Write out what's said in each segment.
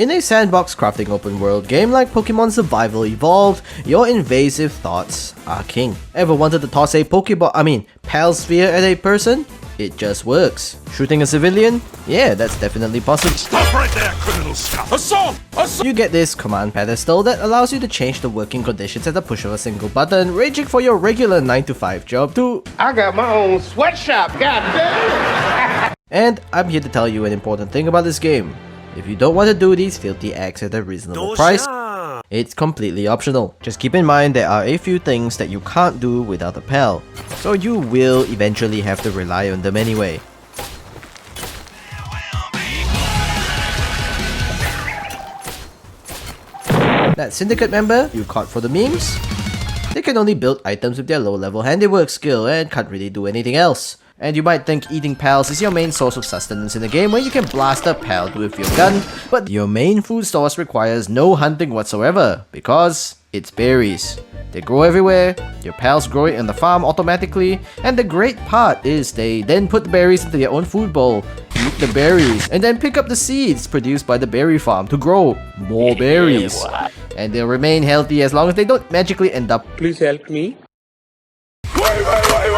In a sandbox crafting open world game like Pokemon Survival Evolved, your invasive thoughts are king. Ever wanted to toss a Pal Sphere at a person? It just works. Shooting a civilian? Yeah, that's definitely possible. Stop right there, criminal scum! Assault! Assault! You get this command pedestal that allows you to change the working conditions at the push of a single button, ranging for your regular 9-to-5 job to I got my own sweatshop, goddamn! And I'm here to tell you an important thing about this game. If you don't want to do these filthy acts at a reasonable price, it's completely optional. Just keep in mind there are a few things that you can't do without a pal, so you will eventually have to rely on them anyway. That syndicate member you caught for the memes? They can only build items with their low-level handiwork skill and can't really do anything else. And you might think eating pals is your main source of sustenance in the game where you can blast a pal with your gun, but your main food source requires no hunting whatsoever, because it's berries. They grow everywhere, your pals grow it in the farm automatically, and the great part is they then put the berries into their own food bowl, eat the berries, and then pick up the seeds produced by the berry farm to grow more berries. And they'll remain healthy as long as they don't magically end up. Please help me.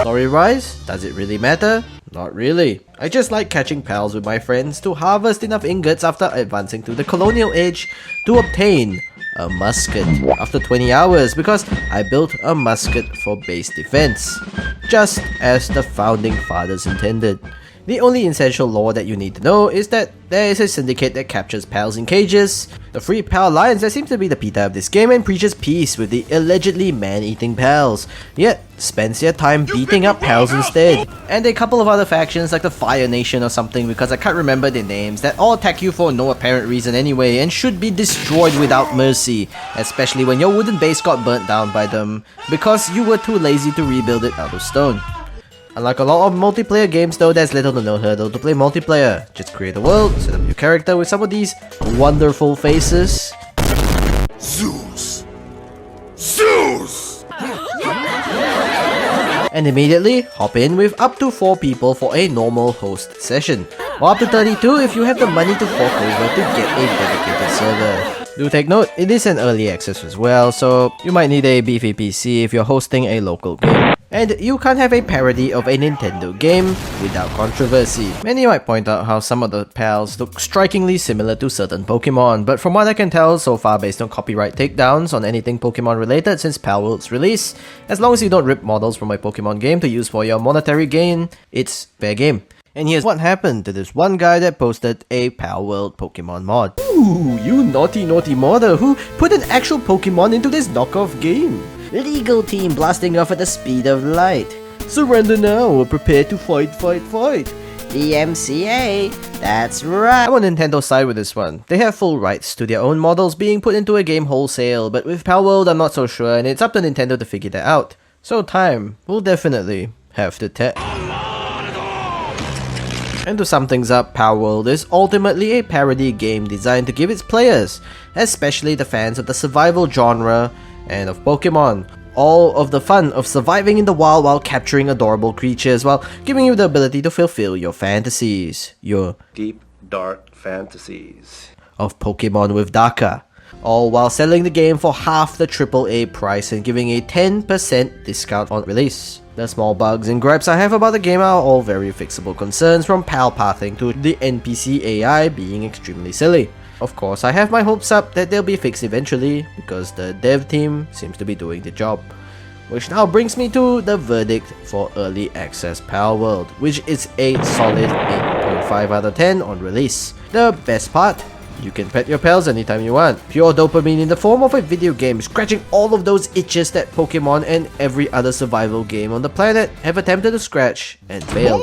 Story rise? Does it really matter? Not really. I just like catching pals with my friends to harvest enough ingots after advancing to the colonial age to obtain a musket after 20 hours because I built a musket for base defense, just as the founding fathers intended. The only essential lore that you need to know is that there is a syndicate that captures pals in cages, the Free Pal Alliance that seems to be the PETA of this game and preaches peace with the allegedly man-eating pals, yet spends their time beating up pals instead, and a couple of other factions like the Fire Nation or something because I can't remember their names that all attack you for no apparent reason anyway and should be destroyed without mercy, especially when your wooden base got burnt down by them because you were too lazy to rebuild it out of stone. Unlike a lot of multiplayer games though, there's little to no hurdle to play multiplayer. Just create a world, set up your character with some of these wonderful faces. Zeus! Zeus! And immediately hop in with up to 4 people for a normal host session. Or up to 32 if you have the money to fork over to get a dedicated server. Do take note, it is an early access as well, so you might need a beefy PC if you're hosting a local game. And you can't have a parody of a Nintendo game without controversy. Many might point out how some of the pals look strikingly similar to certain Pokemon, but from what I can tell so far based on copyright takedowns on anything Pokemon related since Palworld's release, as long as you don't rip models from a Pokemon game to use for your monetary gain, it's fair game. And here's what happened to this one guy that posted a Palworld Pokemon mod. Ooh, you naughty modder who put an actual Pokemon into this knockoff game. Legal team blasting off at the speed of light. Surrender now or prepare to fight. The MCA, that's right. I'm on Nintendo's side with this one. They have full rights to their own models being put into a game wholesale, but with Palworld I'm not so sure and it's up to Nintendo to figure that out. So time will definitely have to tell. And to sum things up, Palworld is ultimately a parody game designed to give its players, especially the fans of the survival genre and of Pokemon, all of the fun of surviving in the wild while capturing adorable creatures while giving you the ability to fulfill your fantasies, your deep, dark fantasies of Pokemon with Daka, all while selling the game for half the AAA price and giving a 10% discount on release. The small bugs and gripes I have about the game are all very fixable concerns, from pal pathing to the NPC AI being extremely silly. Of course, I have my hopes up that they'll be fixed eventually, because the dev team seems to be doing the job. Which now brings me to the verdict for Early Access Palworld, which is a solid 8.5 out of 10 on release. The best part? You can pet your pals anytime you want. Pure dopamine in the form of a video game, scratching all of those itches that Pokemon and every other survival game on the planet have attempted to scratch and failed.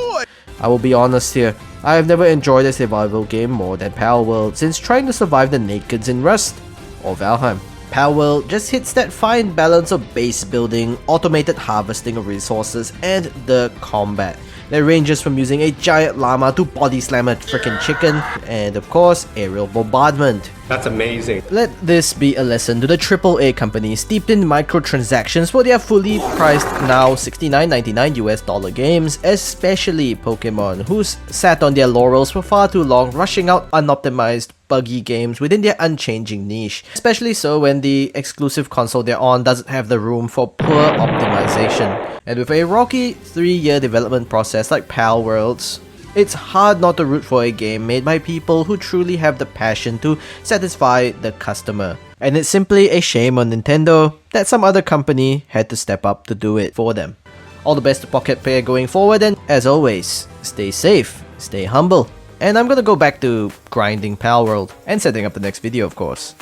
I will be honest here, I have never enjoyed a survival game more than Palworld since trying to survive the Nakeds in Rust or Valheim. Palworld just hits that fine balance of base building, automated harvesting of resources, and the combat that ranges from using a giant llama to body slam a frickin' chicken, and of course, aerial bombardment. That's amazing. Let this be a lesson to the AAA companies steeped in microtransactions for their fully priced, now $69.99 US games, especially Pokemon, who's sat on their laurels for far too long rushing out unoptimized buggy games within their unchanging niche, especially so when the exclusive console they're on doesn't have the room for poor optimization. And with a rocky 3-year development process like Palworld's, it's hard not to root for a game made by people who truly have the passion to satisfy the customer. And it's simply a shame on Nintendo that some other company had to step up to do it for them. All the best to Pocket Pair going forward, and as always, stay safe, stay humble. And I'm gonna go back to grinding Palworld and setting up the next video, of course.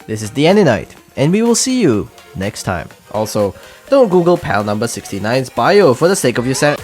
This is the Knight, and we will see you next time. Also, don't Google Pal number 69's bio for the sake of your sanity.